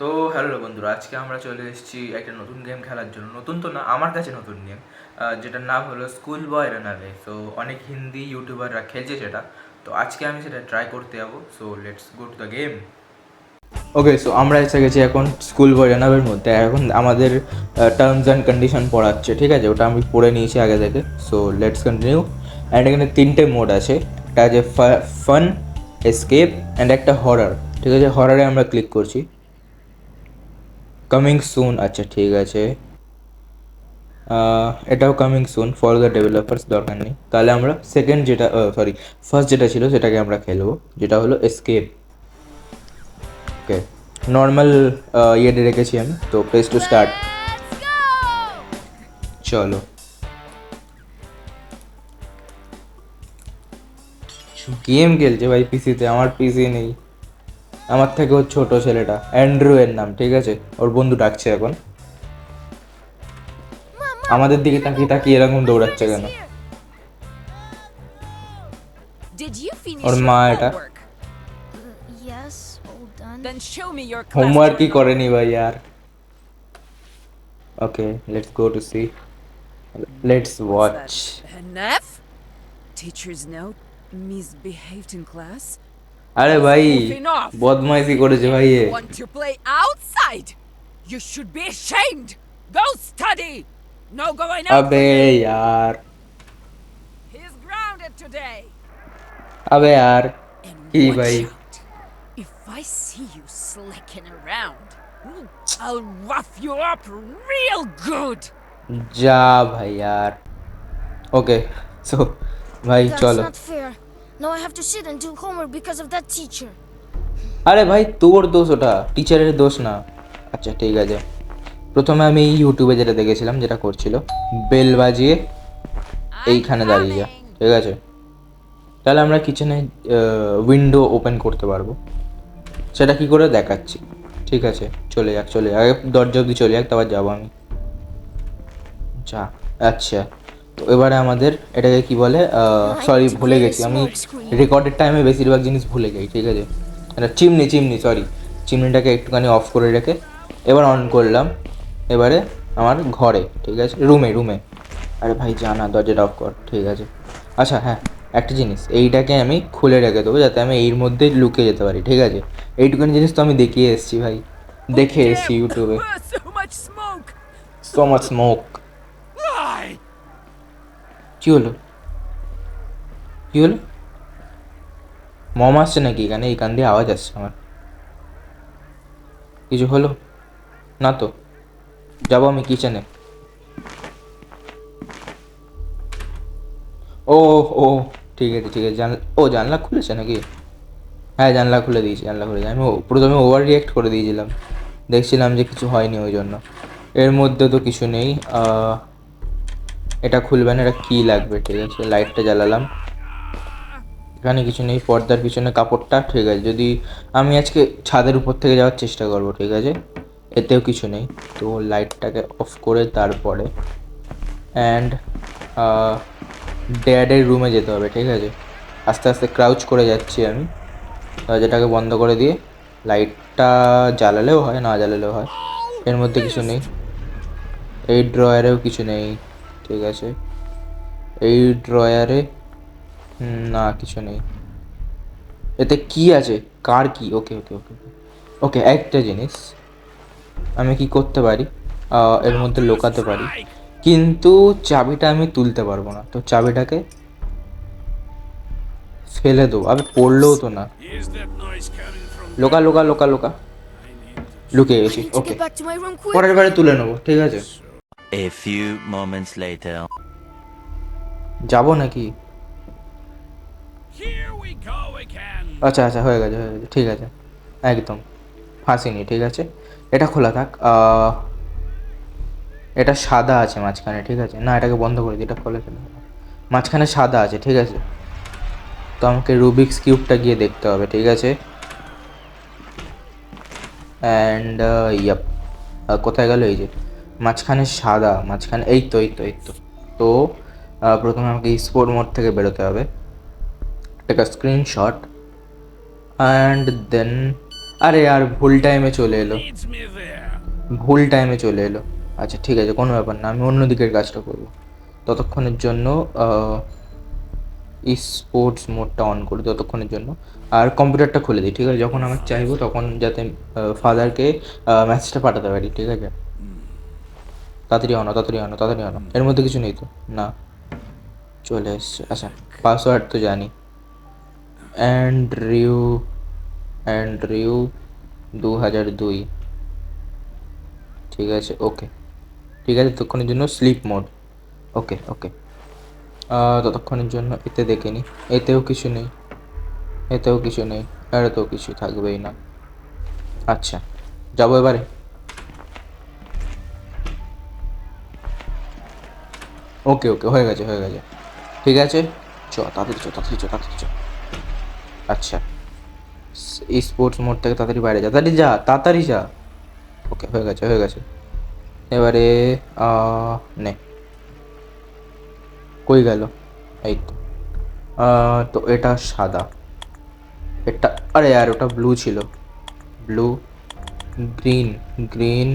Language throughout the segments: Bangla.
তো হ্যালো বন্ধুরা, আজকে আমরা চলে এসেছি একটা নতুন গেম খেলার জন্য। নতুন তো না, আমার কাছে নতুন গেম, যেটার নাম হলো স্কুল বয় রানারে। সো অনেক হিন্দি ইউটিউবাররা খেলছে সেটা। তো আজকে আমি সেটা ট্রাই করতে যাবো। So let's go to the game. Okay, so আমরা এসে গেছি এখন স্কুল বয় রানারের মধ্যে। এখন আমাদের টার্মস অ্যান্ড কন্ডিশন পড়াচ্ছে, ঠিক আছে? ওটা আমি পড়ে নিয়েছি আগে থেকে। So let's continue. অ্যান্ড এখানে তিনটে মোড আছে। একটা আছে ফান, এসকেপ অ্যান্ড একটা হরার, ঠিক আছে? হরারে আমরা ক্লিক করছি। কামিং সুন, আচ্ছা ঠিক আছে। এটাও coming soon for the developers, দরকার নেই। তাহলে আমরা সেকেন্ড যেটা, সরি, ফার্স্ট যেটা ছিল সেটাকে আমরা খেলবো, যেটা হলো এসকেপ। ওকে, নর্মাল ইয়েতে রেখেছি আমি। তো প্রেস টু স্টার্ট। চলো, গেম খেলছে ভাই পিসিতে। আমার পিসি নেই, আমার থেকে ওর ছোটো ছেলেটা, অ্যান্ড্রু এর নাম, ঠিক আছে? ওর বন্ধু ডাকছে এখন। আমাদের দিকে তাকিয়ে তাকিয়ে এরকম দৌড়াচ্ছে কেন? ওর মা এটা Yes, all done. Then show me your class হোমওয়ার্কই journal. করেনি ভাই আর। Okay, let's go to see, let's What's watch. that? An F? Teacher's note? Misbehaved in class? আরে That's ভাই, goofing off. বদমাইশি করেছে ভাই এ। Want to play outside? You should be ashamed. Go study. No going out আবে for you. यार, He's grounded today. আবে यार, And কি watch ভাই? out. If I see you slicking around, I'll rough you up real good. যা ভাই यार। ওকে, সো ভাই That's চলো। not fair. Now I have to sit and do homework because of that teacher. আরে ভাই, তোর দোষ ওটা, টিচারের দোষ না। আচ্ছা ঠিক আছে, প্রথমে আমি ইউটিউবে যেটা দেখেছিলাম, যেটা করছিল, বেল বাজিয়ে এইখানে দাঁড়িয়ে যা, ঠিক আছে? তাহলে আমরা কিচেনে উইন্ডো ওপেন করতে পারবো। সেটা কি করে দেখাচ্ছি, ঠিক আছে? চলে যাক, চলে যাক, আগে দরজা অবধি চলে যাক, তারপর যাবো আমি। যা, আচ্ছা। তো এবারে আমাদের এটাকে কি বলে, সরি ভুলে গেছি আমি। রেকর্ডের টাইমে বেশিরভাগ জিনিস ভুলে যাই, ঠিক আছে? এটা চিমনি, চিমনি, সরি, চিমনিটাকে একটুখানি অফ করে রেখে এবার অন করলাম। এবারে আমার ঘরে, ঠিক আছে? রুমে, রুমে। আরে ভাই জানা, দরজাটা অফ কর, ঠিক আছে? আচ্ছা হ্যাঁ, একটা জিনিস, এইটাকে আমি খুলে রেখে দেবো যাতে আমি এর মধ্যে লুকিয়ে যেতে পারি, ঠিক আছে? এইটুখানি জিনিস তো আমি দেখিয়ে এসেছি ভাই, দেখে এসেছি ইউটিউবে। So much smoke. So much smoke. Why? কী হলো, কী হলো? মম আসছে নাকি এখানে? এই কান দিয়ে আওয়াজ আসছে আমার। কিছু হলো না তো? যাবো আমি কিচেনে। ও, ও ঠিক আছে, ঠিক আছে। জানলা খুলেছে নাকি? হ্যাঁ, জানলা খুলে দিয়েছি, জানলা খুলে দিয়েছি। আমি প্রথমে ওভার রিয়েক্ট করে দিয়েছিলাম, দেখছিলাম যে কিছু হয়নি, ওই জন্য। এর মধ্যে তো কিছু নেই। এটা খুলবে না, এটা কী লাগবে, ঠিক আছে? লাইটটা জ্বালালাম, এখানে কিছু নেই। পর্দার পিছনে কাপড়টা, ঠিক আছে? যদি আমি আজকে ছাদের উপর থেকে যাওয়ার চেষ্টা করব, ঠিক আছে? এতেও কিছু নেই। তো লাইটটাকে অফ করে তারপরে অ্যান্ড ড্যাডের রুমে যেতে হবে, ঠিক আছে? আস্তে আস্তে ক্রাউচ করে যাচ্ছি আমি, দরজাটাকে বন্ধ করে দিয়ে। লাইটটা জ্বালালেও হয়, না জ্বালালেও হয়, এর মধ্যে কিছু নেই। এই ড্রয়ারেও কিছু নেই, ঠিক আছে? এই ড্রয়ারে না, কিছু নেই। এতে কি আছে, কার কি? ওকে ওকে ওকে ওকে, একটা জিনিস আমি কি করতে পারি, এর মধ্যে লুকাতে পারি, কিন্তু চাবিটা আমি তুলতে পারবো না। তো চাবিটাকে ফেলে দেবো, আমি পড়লেও তো না। লোকা লোকা লোকা লোকা, লুকিয়ে I গেছি। need to okay, get back to my room quick. পরের বারে তুলে নেবো, ঠিক আছে? A few moments later. যাবো নাকি? আচ্ছা আচ্ছা, হয়ে গেছে, হয়ে গেছে, ঠিক আছে, একদম ফাঁসিনি, ঠিক আছে? এটা খোলা থাক। এটা সাদা আছে মাঝখানে, ঠিক আছে? না, এটাকে বন্ধ করে দিই, এটা খোলা ছিল, মাঝখানে সাদা আছে, ঠিক আছে? তো আমাকে রুবিক্স কিউবটা গিয়ে দেখতে হবে, ঠিক আছে? অ্যান্ড ইয়াপ, কোথায় গেল? এই যে মাঝখানে সাদা, মাঝখানে, এই তো, এই তো, এই তো। তো প্রথমে আমাকে স্পোর্ট মোড থেকে বেরোতে হবে, একটা স্ক্রিনশট, অ্যান্ড দেন আরে আর ভুল টাইমে চলে এলো, Needs me there. ভুল টাইমে চলে এলো। আচ্ছা ঠিক আছে, কোনো ব্যাপার না, আমি অন্য দিকের কাজটা করবো। ততক্ষণের জন্য স্পোর্টস মোডটা অন করি ততক্ষণের জন্য, আর কম্পিউটারটা খুলে দিই, ঠিক আছে? যখন আমার চাইবো তখন যাতে ফাদারকে মেসেজটা পাঠাতে পারি, ঠিক আছে? তাড়াতাড়ি আনো, তাড়াতাড়ি আনো, তাড়াতাড়ি আনো। এর মধ্যে কিছু নেই তো? না, চলে এসছে। আচ্ছা, পাসওয়ার্ড তো জানি, অ্যান্ড্রিউ, অ্যান্ড্রিউ 2002, ঠিক আছে, ওকে। ঠিক আছে, ততক্ষণের জন্য স্লিপ মোড, ওকে ওকে। ততক্ষণের জন্য এতে দেখে নিই, এতেও কিছু নেই, এতেও কিছু নেই, আর তো কিছু থাকবেই না। আচ্ছা, যাবো এবারে। ওকে ওকে, হয়ে গেছে হয়ে গেছে, ঠিক আছে। তাড়াতাড়ি তাড়াতাড়ি তাড়াতাড়ি আচ্ছা, এই স্পোর্টস মোড থেকে তাড়াতাড়ি বাইরে যা, তাড়াতাড়ি যা, তাড়াতাড়ি যা। ওকে, হয়ে গেছে হয়ে গেছে। এবারে নে, কই গেল? এই তো। তো এটা সাদা, এটা, আরে আর ওটা ব্লু ছিল, blue, green, green,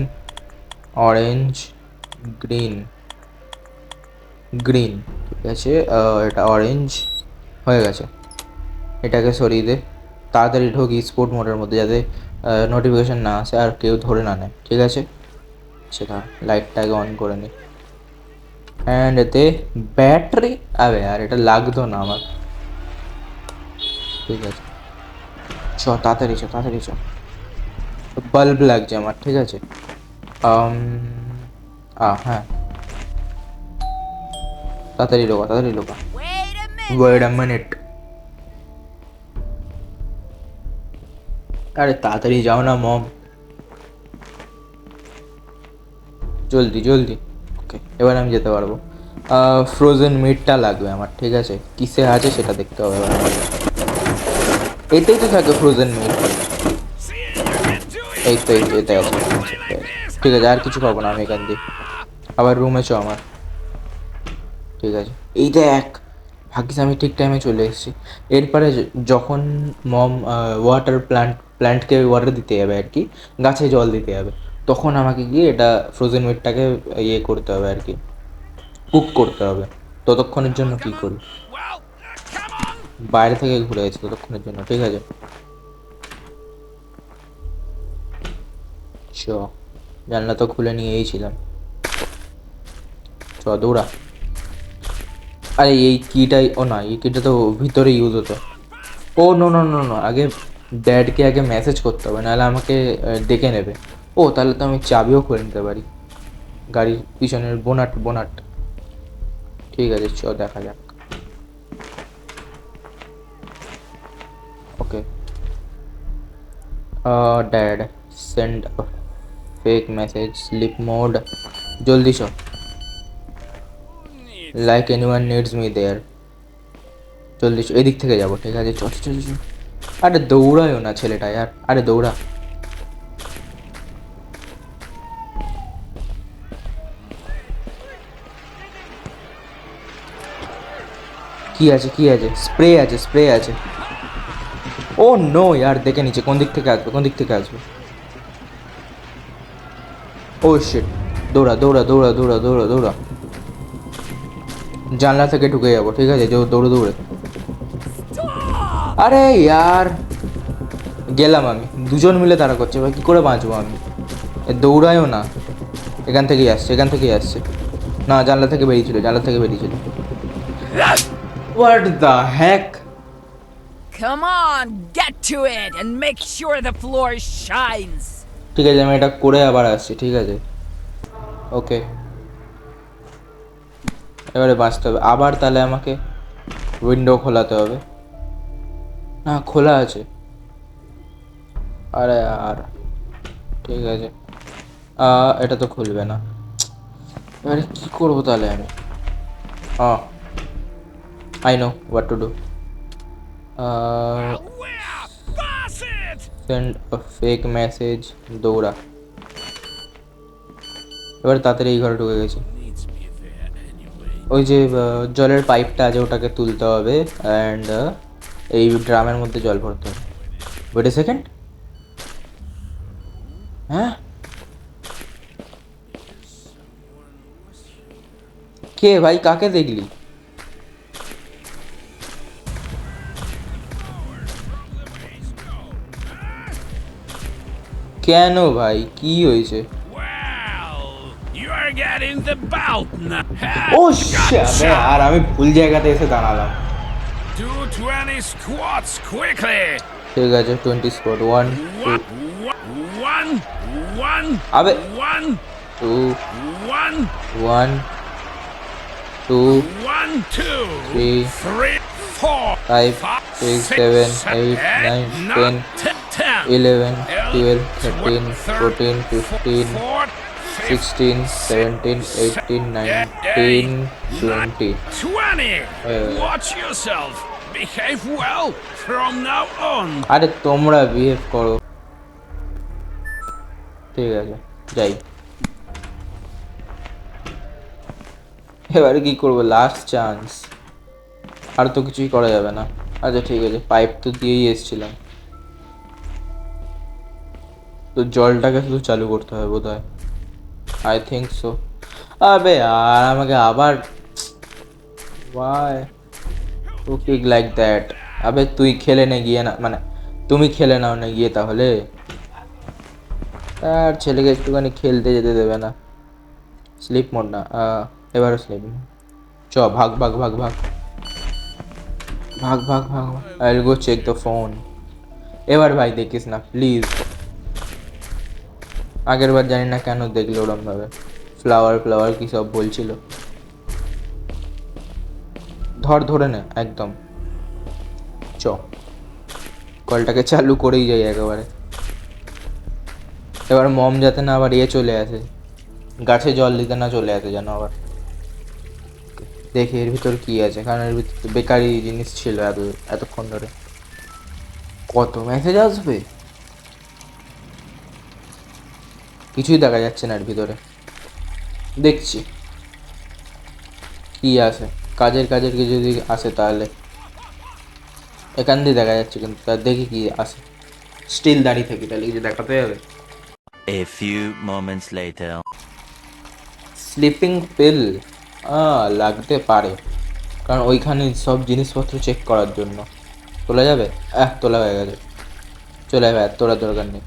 orange, green, green, ঠিক আছে। এটা অরেঞ্জ হয়ে গেছে। এটাকে সরিয়ে দে, তাড়াতাড়ি ঢোক স্পোর্ট মোডের মধ্যে, যাতে নোটিফিকেশান না আসে আর কেউ ধরে না নেয়, ঠিক আছে? সেটা লাইটটাকে অন করে নি। অ্যান্ড এতে ব্যাটারি, আবে আর এটা লাগতো না আমার, ঠিক আছে। তাড়াতাড়ি তাড়াতাড়ি বাল্ব লাগছে আমার, ঠিক আছে। হ্যাঁ, তাড়াতাড়ি লোকা, তাড়াতাড়ি লোকা। ওয়েট আ মিনিট, আরে তাড়াতাড়ি যাও না মম, জলদি জলদি। ওকে, এবার আমি যেতে পারবো। ফ্রোজেন মিটটা লাগবে আমার, ঠিক আছে? কিসে আছে সেটা দেখতে হবে এবার আমার। এতেই তো থাকে ফ্রোজেন মিট, এই তো এতে আছে, ঠিক আছে। আর কিছু পাবো না আমি এখান দিয়ে, আবার রুমে চ আমার, ঠিক আছে। এই দেখ, ভাগ্যিস আমি ঠিক টাইমে চলে এসেছি। এরপরে যখন মম প্ল্যান্টকে ওয়াটার দিতে যাবে আর কি, গাছে জল দিতে যাবে, তখন আমাকে গিয়ে এটা ফ্রোজেন মিটটাকে ইয়ে করতে হবে আর কি, কুক করতে হবে। ততক্ষণের জন্য কি করি, Well, come on. বাইরে থেকে ঘুরে গেছি ততক্ষণের জন্য, ঠিক আছে। চ, জানলা তো খুলে নিয়েই ছিলাম, দৌড়া। আরে এই কিটাই, ও না, এই কিটা তো ভিতরে ইউজ হতো। ও নো নো নো নো, আগে ড্যাডকে আগে মেসেজ করতে হবে, নাহলে আমাকে ডেকে নেবে। ও তাহলে তো আমি চাবিও খুলে নিতে পারি, গাড়ির পিছনের বোনাট বোনাট, ঠিক আছে। দেখা যাক। Okay, dad send fake message, sleep mode, জলদি চ, like anyone needs me there, জলদি চ, এদিক থেকে যাবো, ঠিক আছে। চ। আরে দৌড়ায়ও না ছেলেটা यार, আরে দৌড়া। কি আছে কি আছে? স্প্রে আছে, স্প্রে আছে। ও নো यार, দেখে নিচে কোন দিক থেকে আসবে, কোন দিক থেকে আসবে। ও শিট, দৌড়া দৌড়া দৌড়া দৌড়া দৌড়া দৌড়া, জানলা থেকে ঢুকে যাবো, ঠিক আছে। দৌড়ে দৌড়ে, আরে यार গেলাম আমি, দুজন মিলে তারা করছে ভাই, কী করে বাঁচবো আমি? দৌড়ায়ও না, এখান থেকেই আসছে, এখান থেকেই আসছে। না, জানলা থেকে বেরিয়েছিল, জানলা থেকে বেরিয়েছিল। What the heck! Come on, get to it and make sure the floor shines. ঠিক আছে, আমি এটা করে আবার আসছি, ঠিক আছে। ওকে, এবারে বাঁচতে হবে আবার, তাহলে আমাকে উইন্ডো খোলাতে হবে। না, খোলা আছে, আরে আর ঠিক আছে। এটা তো খুলবে না, এবারে কী করবো তাহলে আমি? I know what to do. Where? Pass it. Send fake message, দৌড়া। এবার তাড়াতাড়ি এই ঘরে ঢুকে গেছি। Needs me there anyway. ওই যে জলের পাইপটা আছে ওটাকে তুলতে হবে, অ্যান্ড এই ড্রামের মধ্যে জল ভরতে হবে। ওয়েট এ সেকেন্ড, হ্যাঁ, কে ভাই, কাকে দেখলি? কেন ভাই, কি হয়েছে? Well, you're getting the belt now. ও শাবে, আর আমি ভুল জায়গাতে এসে দাঁড়ালাম। Do 20 squats quickly. ঠিক আছে, 20 স্কোয়াড, 1 2 One, one, আবে one, 2 one, 1 2 one, two, 3 three, 4, 5 five, 6 six, 7 seven, 8 9 nine, 10 10, 11 12 13 14 15 16 17 18 19 20 20. Watch yourself. Behave well from now on. আরে তোমরা বিহেভ করো। ঠিক আছে, যাই। এবারে কি করবো? লাস্ট চান্স, আর তো কিছুই করা যাবে না। আচ্ছা ঠিক আছে, পাইপ তো দিয়েই এসেছিলাম, তো জলটাকে শুধু চালু করতে হবে বোধ হয়, আই থিঙ্ক সো। আবে আর আমাকে আবার ওয়াই ও কিক লাইক দ্যাট। আবে তুই খেলে নে গিয়ে, না মানে তুমি খেলে নাও না গিয়ে তাহলে, আর ছেলেকে একটুখানি খেলতে যেতে দেবে না। স্লিপ মোড না, এবারও স্লিপ। চ ভাগ ভাগ ভাগ ভাগ ভাগ ভাগ ভাগ, I will go check the phone. এবার ভাই দেখিস না প্লিজ। আগের বার জানি না কেন দেখলো ওরম ভাবে, ফ্লাওয়ার ফ্লাওয়ার কি সব বলছিল। ধরে নে একদম, চ কলটাকে চালু করেই যাই একেবারে। এবার মম যাতে না আবার চলে আসে, গাছে জল দিতে না চলে আসে যেন আবার। দেখি এর ভিতর কি আছে, কারণ এর ভিতর তো বেকারি জিনিস ছিল এতক্ষণ ধরে। কত মেসেজ আসবে, কিছুই দেখা যাচ্ছে না এর ভিতরে। দেখছি কি আসে, কাজের কি যদি আসে তাহলে এখান দিয়ে দেখা যাচ্ছে, কিন্তু তার দেখি কি আসে। স্টিল দাঁড়িয়ে থাকি তাহলে কিছু দেখাতে হবে। A few moments later. Sleeping pill লাগতে পারে, কারণ ওইখানে সব জিনিসপত্র চেক করার জন্য। তোলা যাবে? তোলা হয়ে গেছে, চলে যাবে, তোলার দরকার নেই।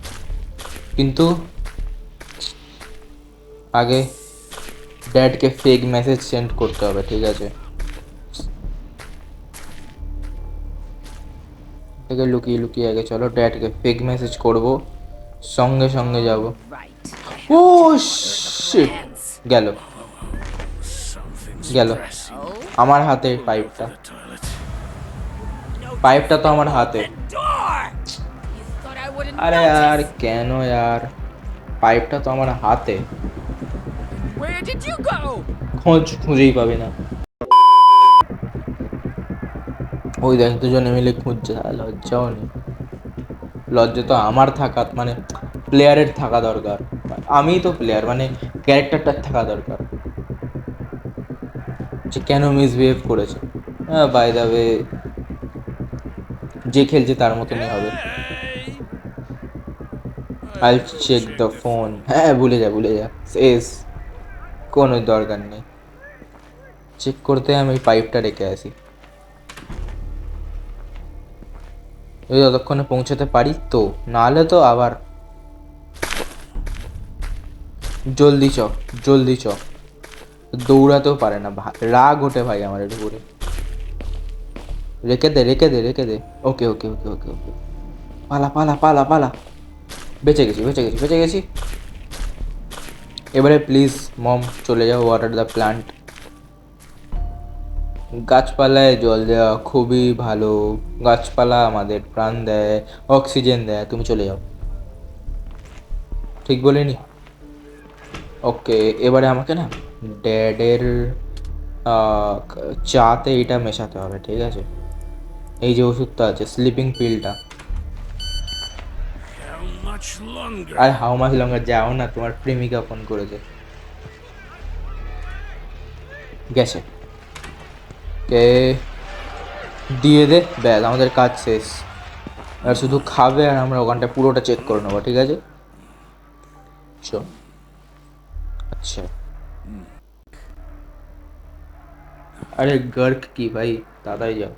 কিন্তু আগে ড্যাডকে ফেক মেসেজ সেন্ড করতে হবে, ঠিক আছে? থেকে লুকিয়ে লুকিয়ে আগে চলো ড্যাডকে ফেক মেসেজ করব, সঙ্গে সঙ্গে যাব। Right. ও শিট, গেল Something's গেল pressing আমার হাতে পাইপটা। the toilet. পাইপটা তো আমার হাতে। Door! You thought I wouldn't আরে notice? यार কেন यार, পাইপটা তো আমার হাতে। Where did you go? খুঁজেই পাবি না। ওই দেখ দুজনে মিলে খুঁজছে, লজ্জাও নেই। লজ্জা তো আমার থাকা, মানে প্লেয়ারের থাকা দরকার। আমি তো প্লেয়ার, মানে ক্যারেক্টারটার থাকা দরকার, যে কেন মিসবিহেভ করেছে। বাই দ্য ওয়ে, যে খেলছে তার মতনই হবে। I check the phone. হ্যাঁ ভুলে যা শেষ, কোনো দরকার নেই চেক করতে। আমি পাইপটা রেখে আসি, যদি ততক্ষণে পৌঁছাতে পারি তো, নাহলে তো আবার। জলদি চ, দৌড়াতেও পারে না, রাগ ওঠে ভাই আমার এর উপরে। রেখে দে। ওকে পালা। বেঁচে গেছি। এবারে প্লিজ মম চলে যাও, ওয়াটার দ্য প্ল্যান্ট। গাছপালায় জল দেওয়া খুবই ভালো, গাছপালা আমাদের প্রাণ দেয়, অক্সিজেন দেয়। তুমি চলে যাও, ঠিক বলিনি? ওকে, এবারে আমাকে না ড্যাডের চাতে এটা মেশাতে হবে, ঠিক আছে? এই যে ওষুধটা আছে, স্লিপিং পিলটা। How much longer? আর হাউ মাচ লঙ্গার, যাও না, তোমার প্রেমিকা ফোন করেছে। গেছে, কে দিয়ে দে, ব্যাস আমাদের কাজ শেষ। আর শুধু খাবে আর আমরা ওখানটা পুরোটা চেক করে নেবো, ঠিক আছে? চ আচ্ছা আরে গার্ক কি ভাই, তাড়াতাড়ি যাও,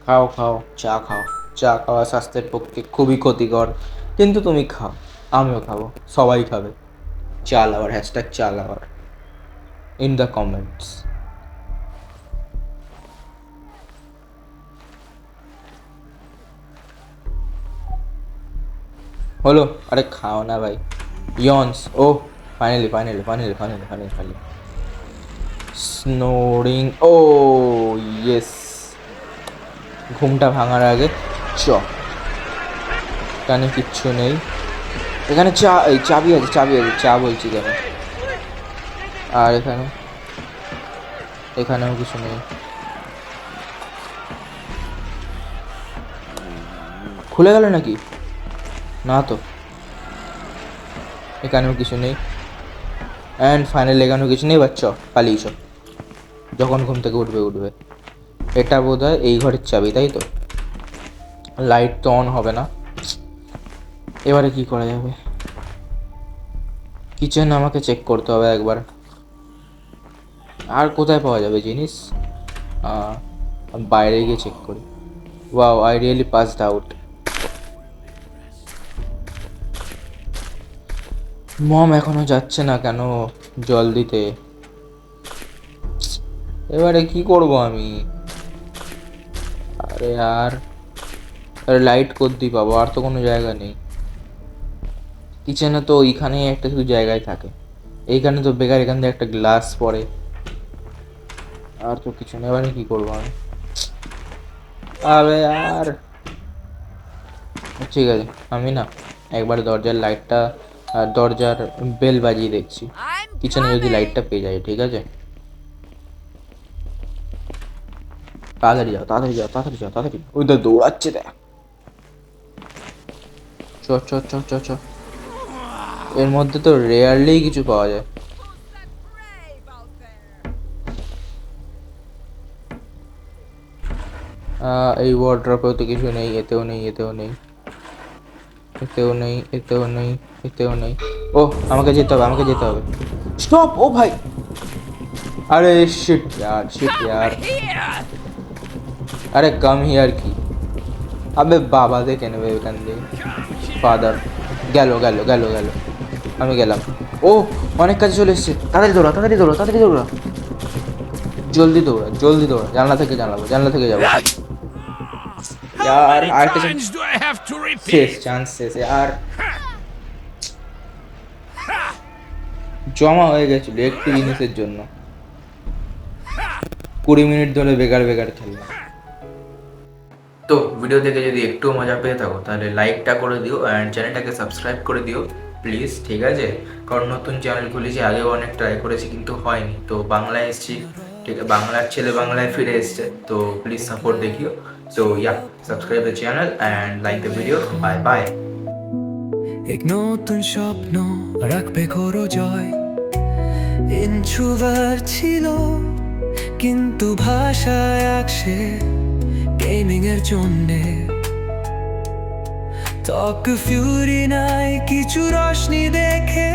খাও খাও, চা খাও। চা খাওয়া স্বাস্থ্যের পক্ষে খুবই ক্ষতিকর, কিন্তু তুমি খাও, আমিও খাবো, সবাই খাবে। চা লাভার, হ্যাশট্যাগ চা লাভার ইন দ্য কমেন্টস। হলো, আরে খাও না ভাই। Yawns, oh finally finally finally finally finally finally snoring, oh yes. ঘুমটা ভাঙার আগে চ, এখানে কিচ্ছু নেই, এখানে চা, এই চাবি আছে, চাবি আছে, চা বলছি কেন। আর এখানে, এখানেও কিছু নেই, খুলে গেল নাকি? না তো, এখানেও কিছু নেই, অ্যান্ড ফাইনালি এখানেও কিছু নেই। বাচ্চা পালিয়ে চ, যখন ঘুম থেকে উঠবে উঠবে। এটা বোধ হয় এই ঘরের চাবি, তাই তো? লাইট তো অন হবে না, এবারে কি করা যাবে? কিচেন আমাকে চেক করতে হবে একবার, আর কোথায় পাওয়া যাবে জিনিস? বাইরে গিয়ে চেক করি। Wow, I really passed out. Mom এখনো যাচ্ছে না কেন জল দিতে? এবারে কি করব আমি? আরে আরে লাইট কোথায় পাবো? আর তো কোনো জায়গা নেই। কিচেনে তো ওইখানে একটা শুধু জায়গায় থাকে, এইখানে তো বেকার, এখান থেকে একটা গ্লাস পড়ে, আর তো কিছু নেই। এবারে কি করবো আমি? আরে আর ঠিক আছে, আমি না একবার দরজার লাইটটা, দরজার বেল বাজিয়ে দেখছি, I'm কিচেনে যদি coming. লাইটটা পেয়ে যায়। ঠিক আছে, তাড়াতাড়ি যাও, তাড়াতাড়ি যাও, তাড়াতাড়ি যাও, তাড়াতাড়ি। ওই তো দৌড়াচ্ছে দেখ। চ চ চ চ চ, এর মধ্যে তো রেয়ারলি কিছু পাওয়া যায়। এই ওয়ার্ড্রপেও তো কিছু নেই, এতেও নেই, এতেও নেই, এতেও নেই, এতেও নেই, এতেও নেই। ও আমাকে যেতে হবে, আমাকে যেতে হবে। স্টপ, ও ভাই, আরে শিট यार, শিট यार, আরে কাম হিয়ার কি? আবে বাবা দেখে নেবে এখান থেকে, ফাদার। গেল গেল গেল গেল, আমি গেলাম। ও অনেক কাছে চলে এসছে, তাড়াতাড়ি দৌড়া, তাড়াতাড়ি দৌড়া, তাড়াতাড়ি দৌড়া, জলদি দৌড়া, জলদি দৌড়া, জানলা থেকে জানাবো, জানলা থেকে যাবো। How यार many artist times do I have to শেষ, repeat? চান্স শেষ আর। জমা হয়ে গেছিল একটু জিনিসের জন্য, 20 মিনিট ধরে বেকার বেকার খেললাম। তো ভিডিও দেখে যদি একটু মজা পেয়ে থাকো তাহলে লাইকটা করে দিও অ্যান্ড চ্যানেলটাকে সাবস্ক্রাইব করে দিও প্লিজ, ঠিক আছে? কারণ নতুন চ্যানেল খুলেছি, আগেও অনেক ট্রাই করেছি কিন্তু হয়নি, তো বাংলায় এসেছি, ঠিক আছে? বাংলার ছেলে বাংলায় ফিরে এসছে, তো প্লিজ সাপোর্ট দেখিও। তো yeah, subscribe the channel and like the video. Bye bye. এক নতুন স্বপ্ন রাখবে করো জয়, ইন্ট্রোভার্ট ছিল কিন্তু ভাষায় আসে গেমিং এর জন্যে। ত্বক ফিউরি নাই কিছু রশনি দেখে